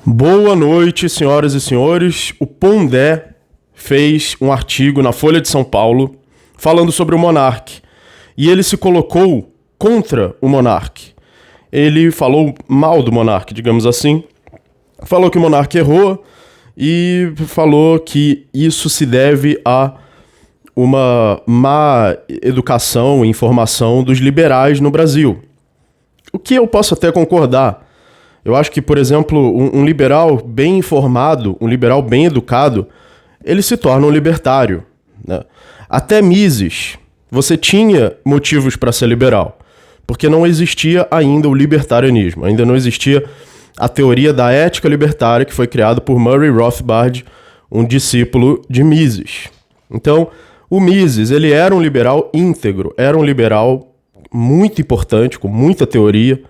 Boa noite, senhoras e senhores. O Pondé fez um artigo na Folha de São Paulo falando sobre o Monark. E ele se colocou contra o Monark. Ele falou mal do Monark, digamos assim. Falou que o Monark errou e falou que isso se deve a uma má educação e informação dos liberais no Brasil. O que eu posso até concordar. Eu acho que, por exemplo, um liberal bem informado, um liberal bem educado, ele se torna um libertário, né? Até Mises, você tinha motivos para ser liberal, porque não existia ainda o libertarianismo, ainda não existia a teoria da ética libertária que foi criada por Murray Rothbard, um discípulo de Mises. Então, o Mises, ele era um liberal íntegro, era um liberal muito importante, com muita teoria.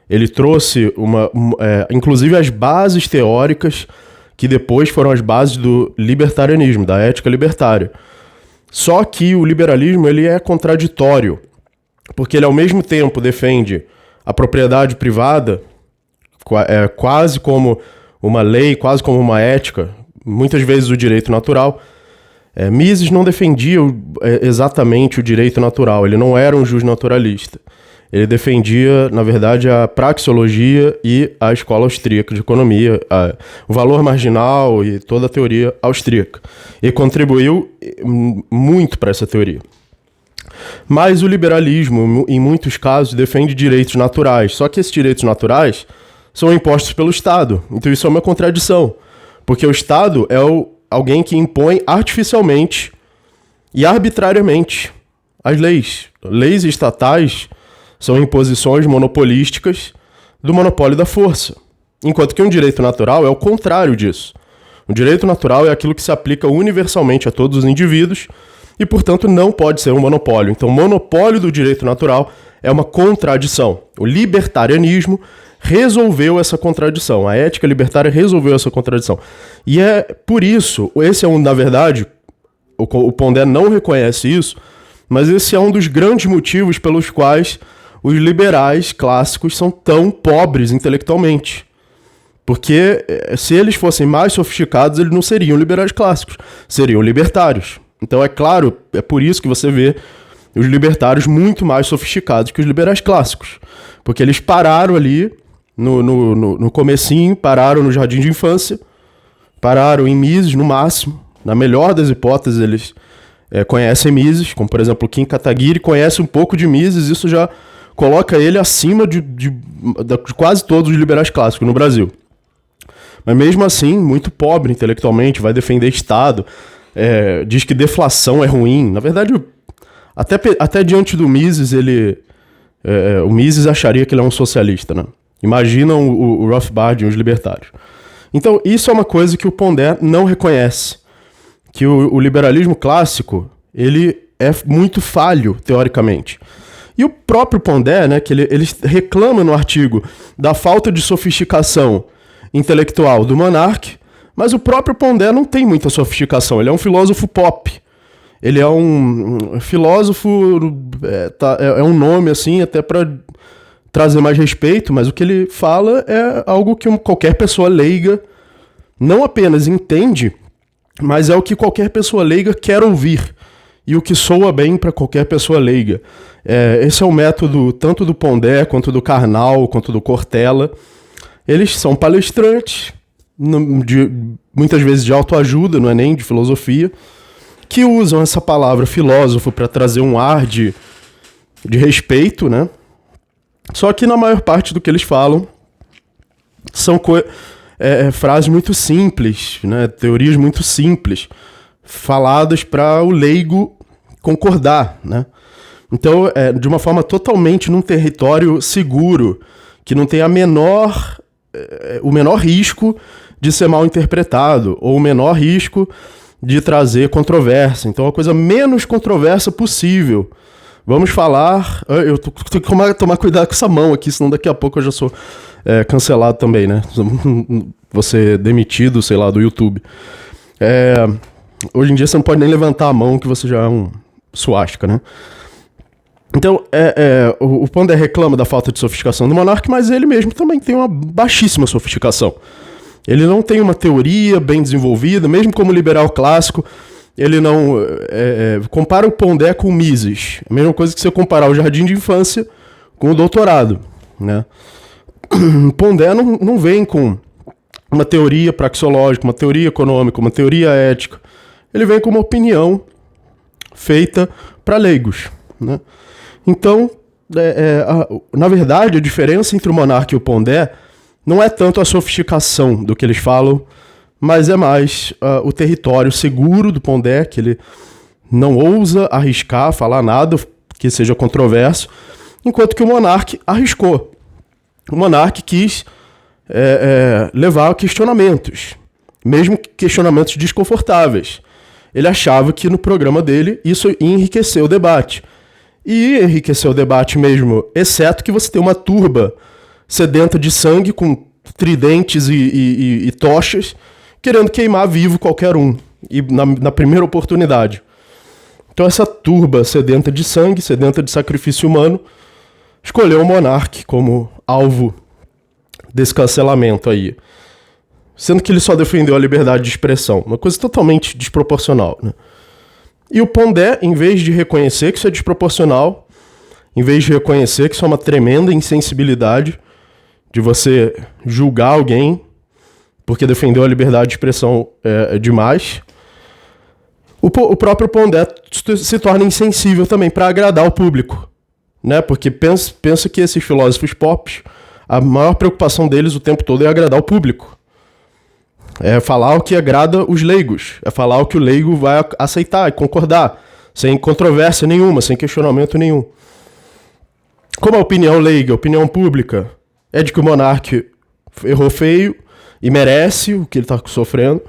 Ele trouxe inclusive as bases teóricas que depois foram as bases do libertarianismo, da ética libertária. Só que o liberalismo ele é contraditório, porque ele ao mesmo tempo defende a propriedade privada, quase como uma lei, quase como uma ética, muitas vezes o direito natural. Mises não defendia exatamente o direito natural, ele não era um justnaturalista. Ele defendia, na verdade, a praxeologia e a escola austríaca de economia, o valor marginal e toda a teoria austríaca. E contribuiu muito para essa teoria. Mas o liberalismo, em muitos casos, defende direitos naturais. Só que esses direitos naturais são impostos pelo Estado. Então isso é uma contradição. Porque o Estado é alguém que impõe artificialmente e arbitrariamente as leis. Leis estatais são imposições monopolísticas do monopólio da força. Enquanto que um direito natural é o contrário disso. O direito natural é aquilo que se aplica universalmente a todos os indivíduos e, portanto, não pode ser um monopólio. Então, o monopólio do direito natural é uma contradição. O libertarianismo resolveu essa contradição. A ética libertária resolveu essa contradição. E é por isso, esse é na verdade, o Pondé não reconhece isso, mas esse é um dos grandes motivos pelos quais os liberais clássicos são tão pobres intelectualmente. Porque se eles fossem mais sofisticados, eles não seriam liberais clássicos, seriam libertários. Então é claro, é por isso que você vê os libertários muito mais sofisticados que os liberais clássicos. Porque eles pararam ali no comecinho, pararam no jardim de infância, pararam em Mises no máximo. Na melhor das hipóteses, eles conhecem Mises, como por exemplo Kim Kataguiri conhece um pouco de Mises, isso já coloca ele acima de quase todos os liberais clássicos no Brasil. Mas mesmo assim, muito pobre intelectualmente, vai defender Estado, diz que deflação é ruim. Na verdade, até diante do Mises, o Mises acharia que ele é um socialista, né? Imaginam o Rothbard e os libertários. Então, isso é uma coisa que o Pondé não reconhece. Que o liberalismo clássico, ele é muito falho, teoricamente. E o próprio Pondé, né, que ele reclama no artigo da falta de sofisticação intelectual do Monark, mas o próprio Pondé não tem muita sofisticação, ele é um filósofo pop. Ele é um filósofo, é um nome assim, até para trazer mais respeito, mas o que ele fala é algo que qualquer pessoa leiga não apenas entende, mas é o que qualquer pessoa leiga quer ouvir. E o que soa bem para qualquer pessoa leiga. Esse é o método tanto do Pondé, quanto do Karnal, quanto do Cortella. Eles são palestrantes, muitas vezes de autoajuda, não é nem de filosofia, que usam essa palavra filósofo para trazer um ar de respeito, né? Só que na maior parte do que eles falam são frases muito simples, né? Teorias muito simples, faladas para o leigo concordar, né? Então, de uma forma totalmente num território seguro, que não tem o menor risco de ser mal interpretado, ou o menor risco de trazer controvérsia. Então, a coisa menos controversa possível. Vamos falar... Eu tenho que tomar cuidado com essa mão aqui, senão daqui a pouco eu já sou cancelado também, né? Vou ser demitido, sei lá, do YouTube. Hoje em dia você não pode nem levantar a mão, que você já é um suástica, né? Então, o Pondé reclama da falta de sofisticação do Monark, mas ele mesmo também tem uma baixíssima sofisticação. Ele não tem uma teoria bem desenvolvida, mesmo como liberal clássico, ele não... compara o Pondé com o Mises. A mesma coisa que você comparar o jardim de infância com o doutorado, né? O Pondé não vem com uma teoria praxeológica, uma teoria econômica, uma teoria ética. Ele vem com uma opinião feita para leigos, né? Então, na verdade, a diferença entre o Monark e o Pondé não é tanto a sofisticação do que eles falam, mas é mais o território seguro do Pondé, que ele não ousa arriscar, falar nada que seja controverso, enquanto que o Monark arriscou. O Monark quis levar a questionamentos, mesmo questionamentos desconfortáveis. Ele achava que no programa dele isso ia enriquecer o debate. E enriquecer o debate mesmo, exceto que você tem uma turba sedenta de sangue, com tridentes e tochas, querendo queimar vivo qualquer um, e na primeira oportunidade. Então essa turba sedenta de sangue, sedenta de sacrifício humano, escolheu o Monark como alvo desse cancelamento aí. Sendo que ele só defendeu a liberdade de expressão, uma coisa totalmente desproporcional, né? E o Pondé, em vez de reconhecer que isso é desproporcional, em vez de reconhecer que isso é uma tremenda insensibilidade de você julgar alguém porque defendeu a liberdade de expressão demais, o próprio Pondé se torna insensível também para agradar o público, né? Porque pensa que esses filósofos pop, a maior preocupação deles o tempo todo é agradar o público. É falar o que agrada os leigos. É falar o que o leigo vai aceitar e concordar, sem controvérsia nenhuma, sem questionamento nenhum. Como a opinião leiga, a opinião pública, é de que o Monark errou feio e merece o que ele está sofrendo,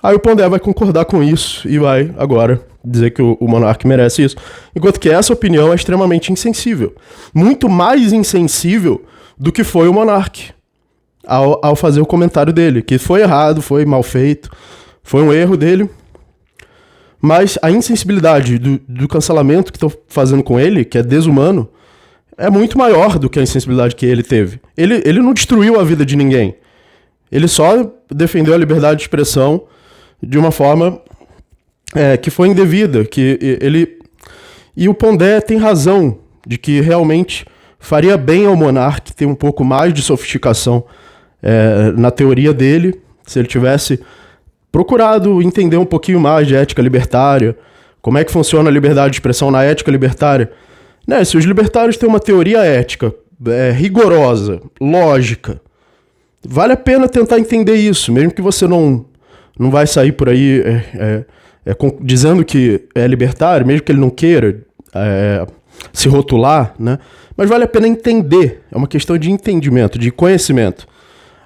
aí o Pondé vai concordar com isso e vai agora dizer que o Monark merece isso. Enquanto que essa opinião é extremamente insensível. Muito mais insensível do que foi o Monark ao fazer o comentário dele, que foi errado, foi mal feito, foi um erro dele, mas a insensibilidade do cancelamento que estão fazendo com ele, que é desumano, é muito maior do que a insensibilidade que ele teve. Ele não destruiu a vida de ninguém, ele só defendeu a liberdade de expressão de uma forma que foi indevida, e o Pondé tem razão de que realmente faria bem ao Monark ter um pouco mais de sofisticação na teoria dele, se ele tivesse procurado entender um pouquinho mais de ética libertária, como é que funciona a liberdade de expressão na ética libertária. Né? Se os libertários têm uma teoria ética rigorosa, lógica, vale a pena tentar entender isso, mesmo que você não vai sair por aí dizendo que é libertário, mesmo que ele não queira se rotular, né? Mas vale a pena entender, é uma questão de entendimento, de conhecimento.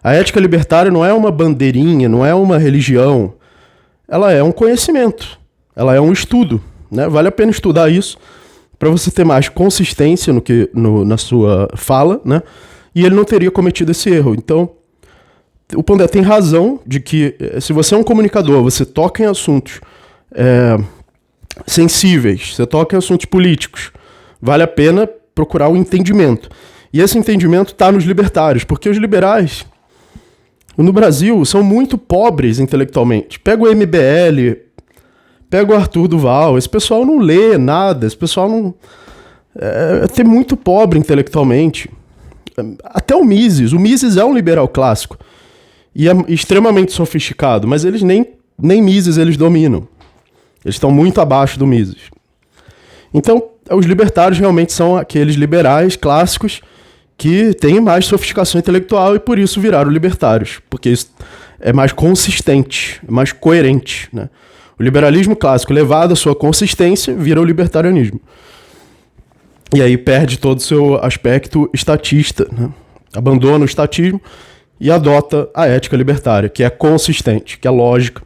A ética libertária não é uma bandeirinha, não é uma religião. Ela é um conhecimento, ela é um estudo, né? Vale a pena estudar isso para você ter mais consistência na sua fala, né? E ele não teria cometido esse erro. Então, o Pondé tem razão de que se você é um comunicador, você toca em assuntos sensíveis, você toca em assuntos políticos, vale a pena procurar o entendimento. E esse entendimento está nos libertários, porque os liberais no Brasil são muito pobres intelectualmente. Pega o MBL, pega o Arthur Duval, esse pessoal não lê nada, esse pessoal não... é muito pobre intelectualmente. Até o Mises é um liberal clássico e é extremamente sofisticado, mas eles nem Mises eles dominam. Eles estão muito abaixo do Mises. Então, os libertários realmente são aqueles liberais clássicos que têm mais sofisticação intelectual e por isso viraram libertários, porque isso é mais consistente, é mais coerente, né? O liberalismo clássico, levado à sua consistência, vira o libertarianismo. E aí perde todo o seu aspecto estatista, né? Abandona o estatismo e adota a ética libertária, que é consistente, que é lógica.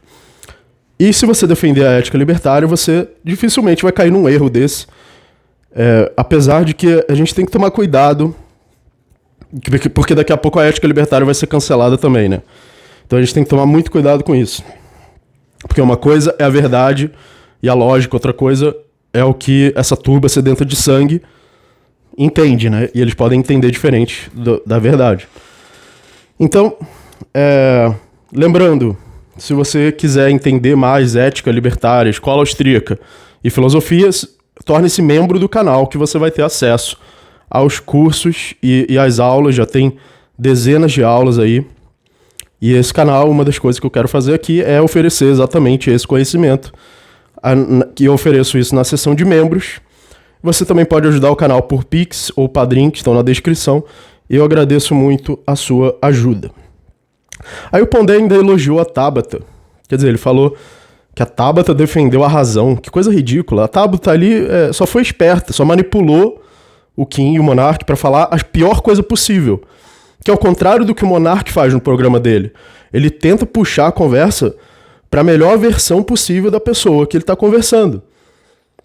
E se você defender a ética libertária, você dificilmente vai cair num erro desse. Apesar de que a gente tem que tomar cuidado, porque daqui a pouco a ética libertária vai ser cancelada também, né? Então a gente tem que tomar muito cuidado com isso. Porque uma coisa é a verdade e a lógica, outra coisa é o que essa turba sedenta de sangue entende, né? E eles podem entender diferente da verdade. Então, Lembrando, se você quiser entender mais ética libertária, escola austríaca e filosofias, torne-se membro do canal, que você vai ter acesso aos cursos e às aulas. Já tem dezenas de aulas aí. E esse canal, uma das coisas que eu quero fazer aqui é oferecer exatamente esse conhecimento. Que eu ofereço isso na seção de membros. Você também pode ajudar o canal por Pix ou Padrim, que estão na descrição. Eu agradeço muito a sua ajuda. Aí o Pondé ainda elogiou a Tabata. Quer dizer, ele falou que a Tabata defendeu a razão. Que coisa ridícula. A Tabata ali só foi esperta, só manipulou o Kim e o Monark para falar a pior coisa possível. Que é o contrário do que o Monark faz no programa dele. Ele tenta puxar a conversa para a melhor versão possível da pessoa que ele está conversando.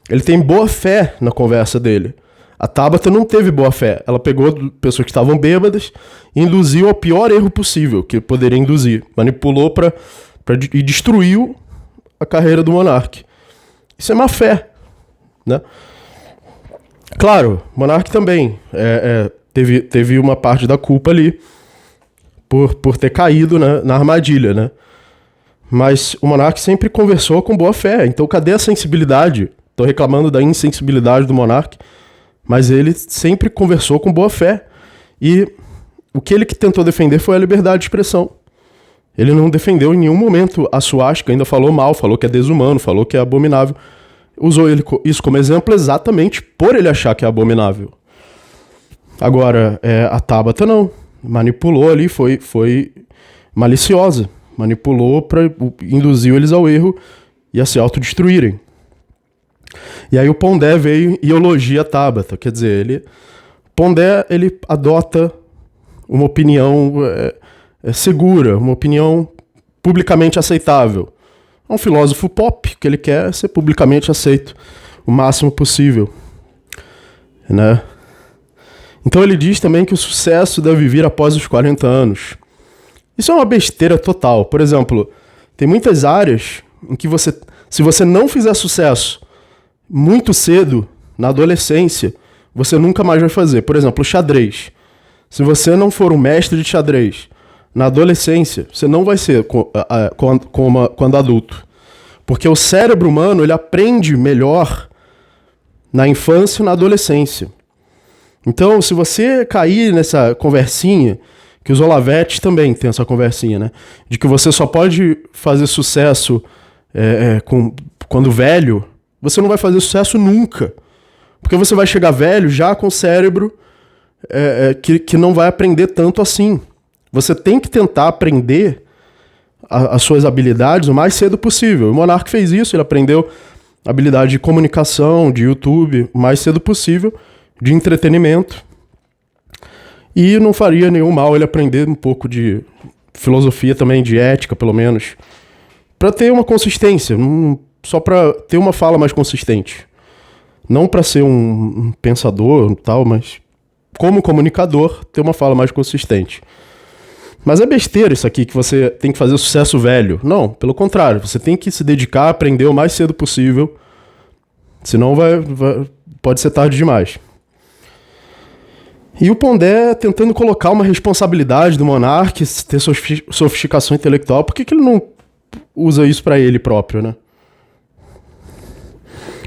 Ele tem boa fé na conversa dele. A Tabata não teve boa fé. Ela pegou pessoas que estavam bêbadas e induziu ao pior erro possível que poderia induzir. Manipulou e destruiu a carreira do Monark. Isso é má fé, né? Claro, o Monark também teve uma parte da culpa ali por ter caído, né, na armadilha, né? Mas o Monark sempre conversou com boa fé. Então cadê a sensibilidade? Estou reclamando da insensibilidade do Monark, mas ele sempre conversou com boa fé. E o que ele tentou defender foi a liberdade de expressão. Ele não defendeu em nenhum momento a suástica, ainda falou mal, falou que é desumano, falou que é abominável. Usou isso como exemplo exatamente por ele achar que é abominável. Agora, a Tabata não. Manipulou ali, foi maliciosa. Manipulou, induziu eles ao erro e a se autodestruírem. E aí o Pondé veio e elogia a Tabata. Quer dizer, Pondé ele adota uma opinião segura, uma opinião publicamente aceitável. É um filósofo pop, que ele quer ser publicamente aceito o máximo possível, né? Então ele diz também que o sucesso deve vir após os 40 anos. Isso é uma besteira total. Por exemplo, tem muitas áreas em que se você não fizer sucesso muito cedo, na adolescência, você nunca mais vai fazer. Por exemplo, xadrez. Se você não for um mestre de xadrez na adolescência, você não vai ser quando adulto. Porque o cérebro humano ele aprende melhor na infância e na adolescência. Então, se você cair nessa conversinha, que os Olavetes também tem essa conversinha, né? De que você só pode fazer sucesso quando velho, você não vai fazer sucesso nunca. Porque você vai chegar velho já com o cérebro que não vai aprender tanto assim. Você tem que tentar aprender as suas habilidades o mais cedo possível. O Monark fez isso, ele aprendeu habilidade de comunicação, de YouTube, o mais cedo possível, de entretenimento. E não faria nenhum mal ele aprender um pouco de filosofia também, de ética, pelo menos, para ter uma consistência, só para ter uma fala mais consistente. Não para ser um pensador e tal, mas como comunicador, ter uma fala mais consistente. Mas é besteira isso aqui, que você tem que fazer sucesso velho. Não, pelo contrário, você tem que se dedicar a aprender o mais cedo possível, senão pode ser tarde demais. E o Pondé tentando colocar uma responsabilidade do Monark, ter sofisticação intelectual, por que ele não usa isso para ele próprio, né?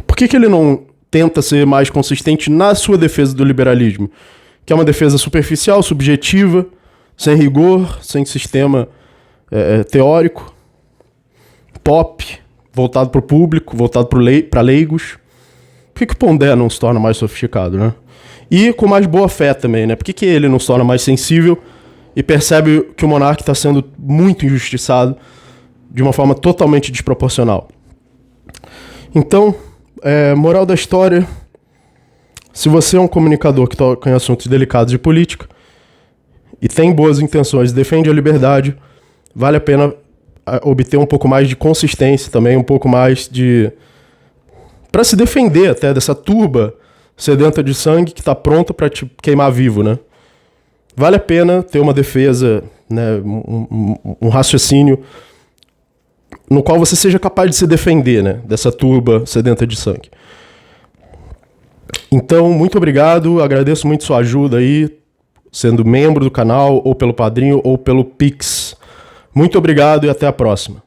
Por que ele não tenta ser mais consistente na sua defesa do liberalismo? Que é uma defesa superficial, subjetiva, sem rigor, sem sistema teórico, pop, voltado para o público, voltado para leigos. Por que o Pondé não se torna mais sofisticado, né? E com mais boa fé também, né? Por que ele não se torna mais sensível e percebe que o Monark está sendo muito injustiçado de uma forma totalmente desproporcional? Então, moral da história, se você é um comunicador que toca em assuntos delicados de política e tem boas intenções, defende a liberdade, vale a pena obter um pouco mais de consistência também, um pouco mais para se defender até dessa turba sedenta de sangue que está pronta para te queimar vivo, né? Vale a pena ter uma defesa, né, um raciocínio no qual você seja capaz de se defender, né, dessa turba sedenta de sangue. Então, muito obrigado, agradeço muito sua ajuda aí, sendo membro do canal, ou pelo Padrinho, ou pelo Pix, Muito obrigado e até a próxima.